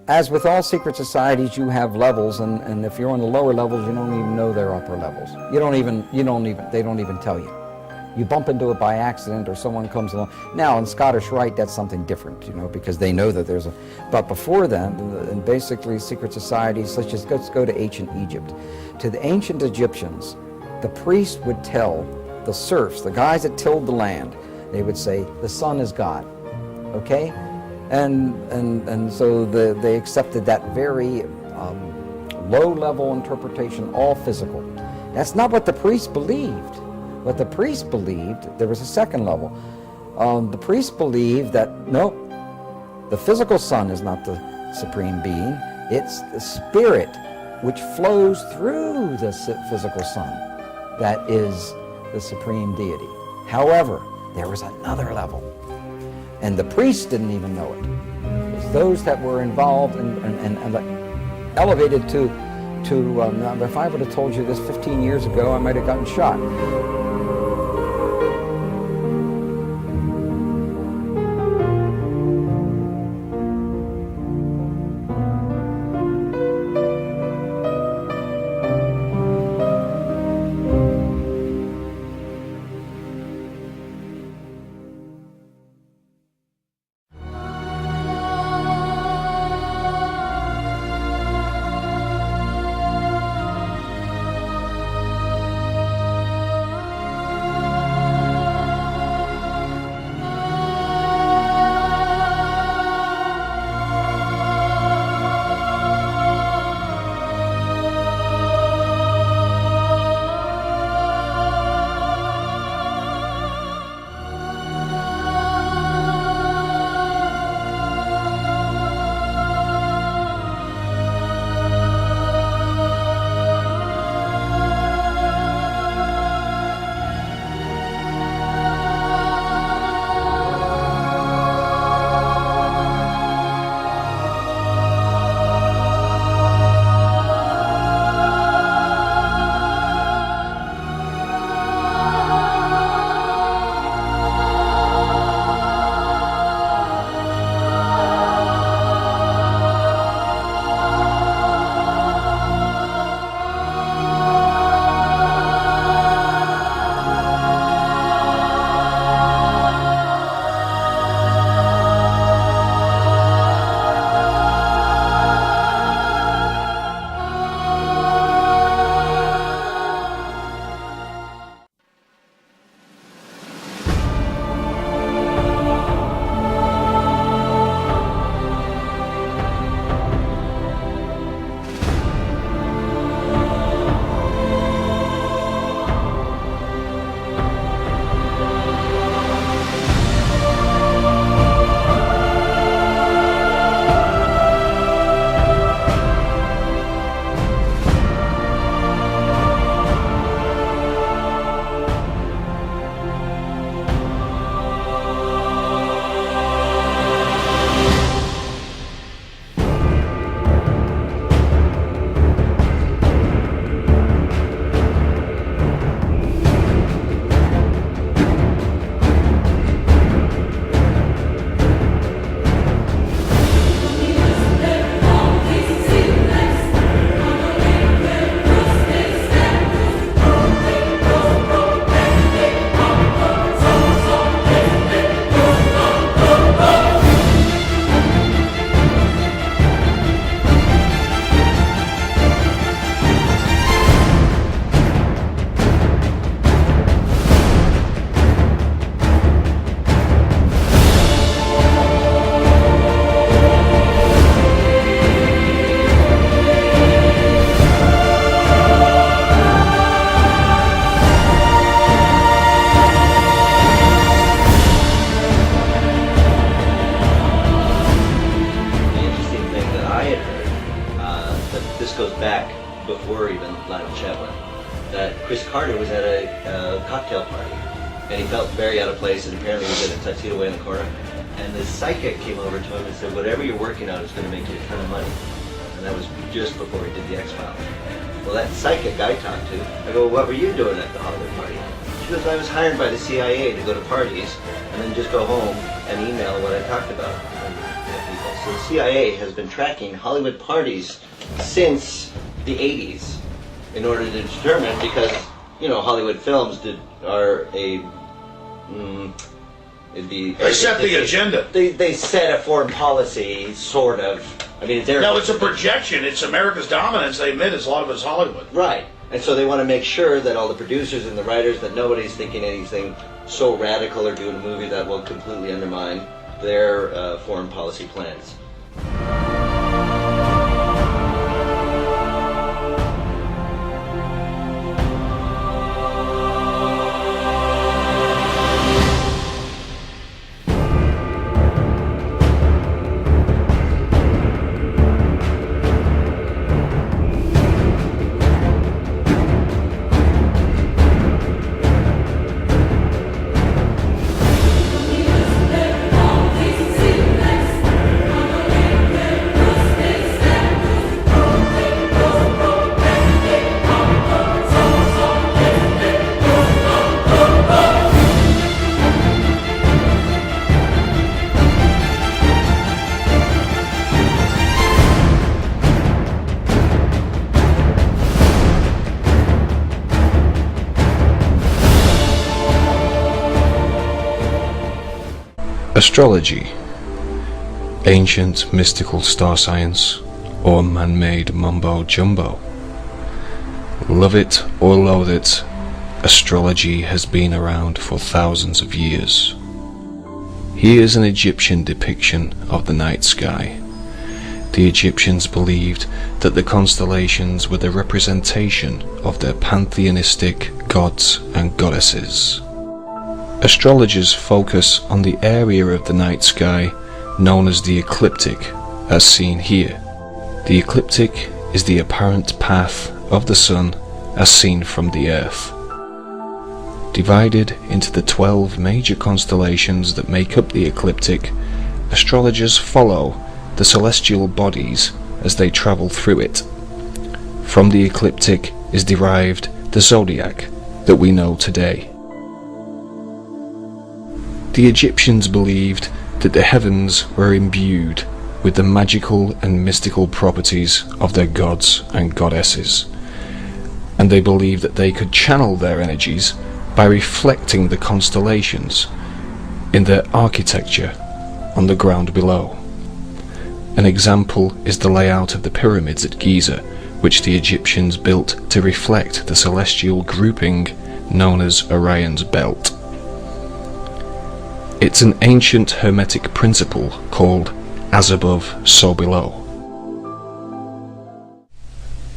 As with all secret societies, you have levels, and if you're on the lower levels, you don't even know they're upper levels. They don't even tell you. You bump into it by accident, or someone comes along. Now, in Scottish Rite, that's something different, because they know that there's a. But before then, and basically secret societies, let's go to ancient Egypt. To the ancient Egyptians, the priest would tell the serfs, the guys that tilled the land, they would say, the sun is God, okay? And so they accepted that very low-level interpretation, all physical. That's not what the priest believed. What the priest believed, there was a second level. The priest believed that, no, the physical sun is not the supreme being. It's the spirit which flows through the physical sun that is the supreme deity. However, there was another level. And the priests didn't even know it. It was those that were involved and elevated to now, if I would have told you this 15 years ago, I might have gotten shot. this goes back before even Lionel Chatwin, that Chris Carter was at a cocktail party, and he felt very out of place, and apparently was in a tuxedo way in the corner. And the psychic came over to him and said, whatever you're working on is going to make you a ton of money. And that was just before he did the X-Files. Well, that psychic I talked to, I go, what were you doing at the Hollywood party? She goes, I was hired by the CIA to go to parties and then just go home and email what I talked about to people. So the CIA has been tracking Hollywood parties since the 80s in order to determine, because, you know, Hollywood films are a... They set the agenda. They set a foreign policy, sort of. I mean, no, it's a projection. It's America's dominance. They admit it's a lot of it's Hollywood. Right. And so they want to make sure that all the producers and the writers, that nobody's thinking anything so radical or doing a movie that will completely undermine their foreign policy plans. Astrology, ancient mystical star science, or man-made mumbo-jumbo. Love it or loathe it, astrology has been around for thousands of years. Here's an Egyptian depiction of the night sky. The Egyptians believed that the constellations were the representation of their pantheistic gods and goddesses. Astrologers focus on the area of the night sky known as the ecliptic, as seen here. The ecliptic is the apparent path of the sun as seen from the earth. Divided into the 12 major constellations that make up the ecliptic, astrologers follow the celestial bodies as they travel through it. From the ecliptic is derived the zodiac that we know today. The Egyptians believed that the heavens were imbued with the magical and mystical properties of their gods and goddesses, and they believed that they could channel their energies by reflecting the constellations in their architecture on the ground below. An example is the layout of the pyramids at Giza, which the Egyptians built to reflect the celestial grouping known as Orion's belt. It's an ancient hermetic principle called as above, so below.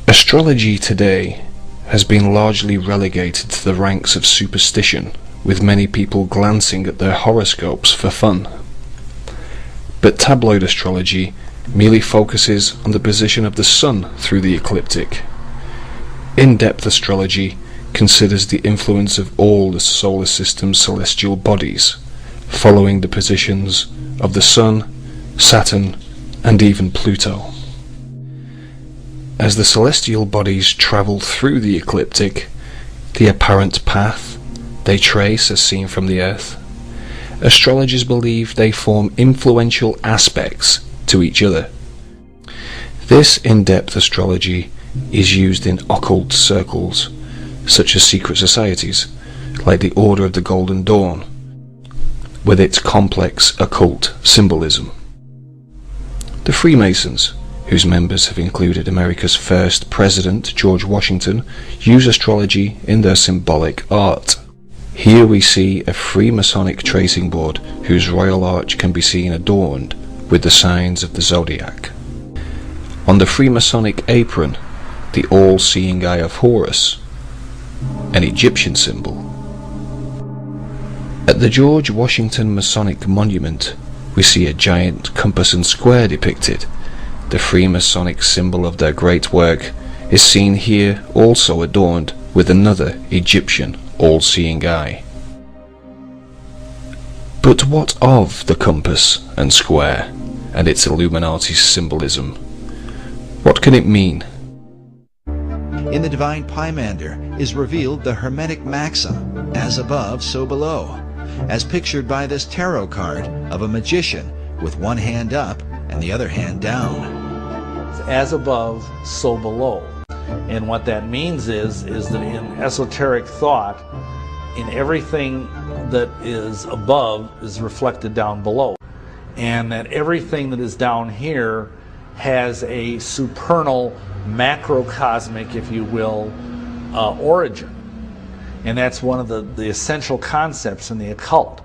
Astrology today has been largely relegated to the ranks of superstition, with many people glancing at their horoscopes for fun. But tabloid astrology merely focuses on the position of the sun through the ecliptic. In-depth astrology considers the influence of all the solar system's celestial bodies, following the positions of the Sun, Saturn, and even Pluto. As the celestial bodies travel through the ecliptic, the apparent path they trace as seen from the Earth, astrologers believe they form influential aspects to each other. This in-depth astrology is used in occult circles, such as secret societies, like the Order of the Golden Dawn, with its complex occult symbolism. The Freemasons, whose members have included America's first president, George Washington, use astrology in their symbolic art. Here we see a Freemasonic tracing board whose royal arch can be seen adorned with the signs of the zodiac. On the Freemasonic apron, the all-seeing eye of Horus, an Egyptian symbol. At the George Washington Masonic Monument, we see a giant compass and square depicted. the Freemasonic symbol of their great work, is seen here also adorned with another Egyptian all-seeing eye. But what of the compass and square and its Illuminati symbolism? What can it mean? In the Divine Pymander is revealed the Hermetic maxim, as above, so below, as pictured by this tarot card of a magician with one hand up and the other hand down. As above, so below. And what that means is that in esoteric thought, in everything that is above is reflected down below. And that everything that is down here has a supernal, macrocosmic, if you will, origin. And that's one of the essential concepts in the occult.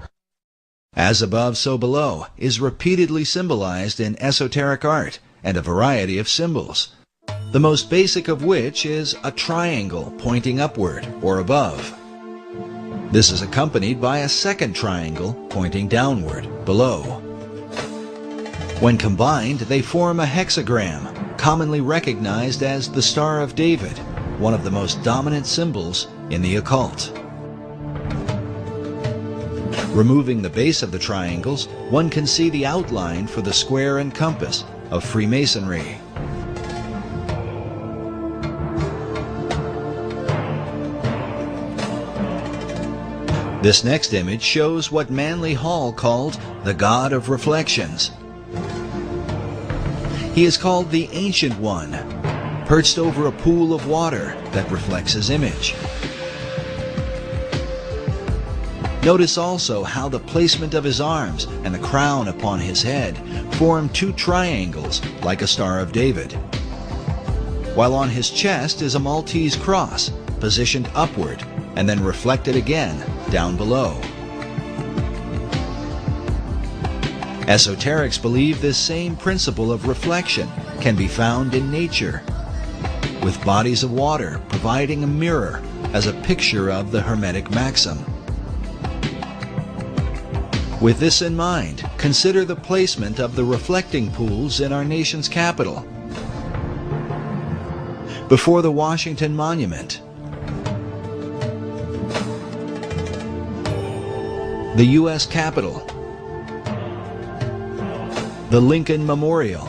As above, so below is repeatedly symbolized in esoteric art and a variety of symbols, the most basic of which is a triangle pointing upward or above. This is accompanied by a second triangle pointing downward, below. When combined, they form a hexagram, commonly recognized as the Star of David, one of the most dominant symbols in the occult. Removing the base of the triangles, one can see the outline for the square and compass of Freemasonry. This next image shows what Manly Hall called the God of Reflections. He is called the Ancient One, perched over a pool of water that reflects his image. Notice also how the placement of his arms and the crown upon his head form two triangles like a Star of David, while on his chest is a Maltese cross positioned upward and then reflected again down below. Esoterics believe this same principle of reflection can be found in nature, with bodies of water providing a mirror as a picture of the Hermetic maxim. With this in mind, consider the placement of the reflecting pools in our nation's capital. Before the Washington Monument, the U.S. Capitol, the Lincoln Memorial,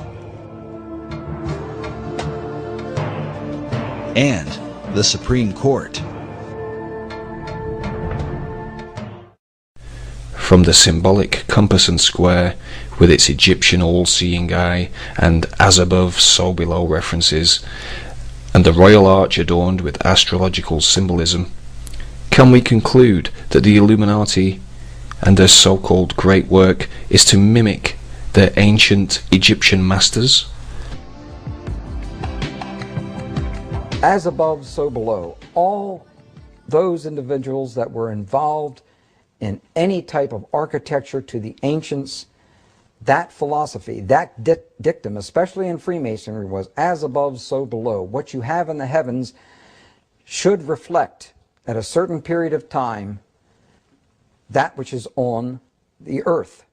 and the Supreme Court. From the symbolic compass and square, with its Egyptian all-seeing eye and as above, so below references, and the royal arch adorned with astrological symbolism, can we conclude that the Illuminati and their so-called great work is to mimic their ancient Egyptian masters? As above, so below. All those individuals that were involved in any type of architecture to the ancients, that philosophy, that dictum, especially in Freemasonry, was as above, so below. What you have in the heavens should reflect at a certain period of time that which is on the earth.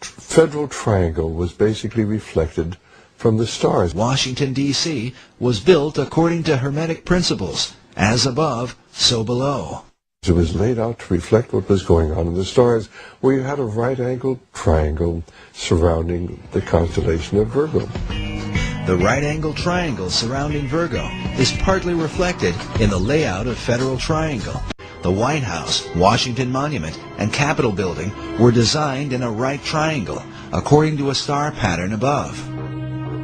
Federal Triangle was basically reflected from the stars. Washington, D.C. was built according to Hermetic principles, as above, so below. It was laid out to reflect what was going on in the stars, where you had a right-angled triangle surrounding the constellation of Virgo. The right-angled triangle surrounding Virgo is partly reflected in the layout of Federal Triangle. The White House, Washington Monument, and Capitol Building were designed in a right triangle, according to a star pattern above,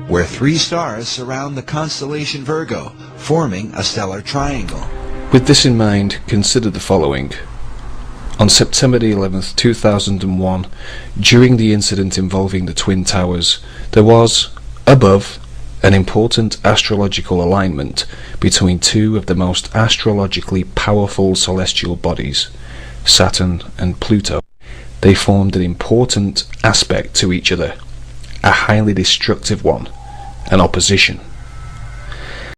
where three stars surround the constellation Virgo, forming a stellar triangle. With this in mind, consider the following. On September the 11th, 2001, during the incident involving the Twin Towers, there was, above, an important astrological alignment between two of the most astrologically powerful celestial bodies, Saturn and Pluto. They formed an important aspect to each other, a highly destructive one, an opposition.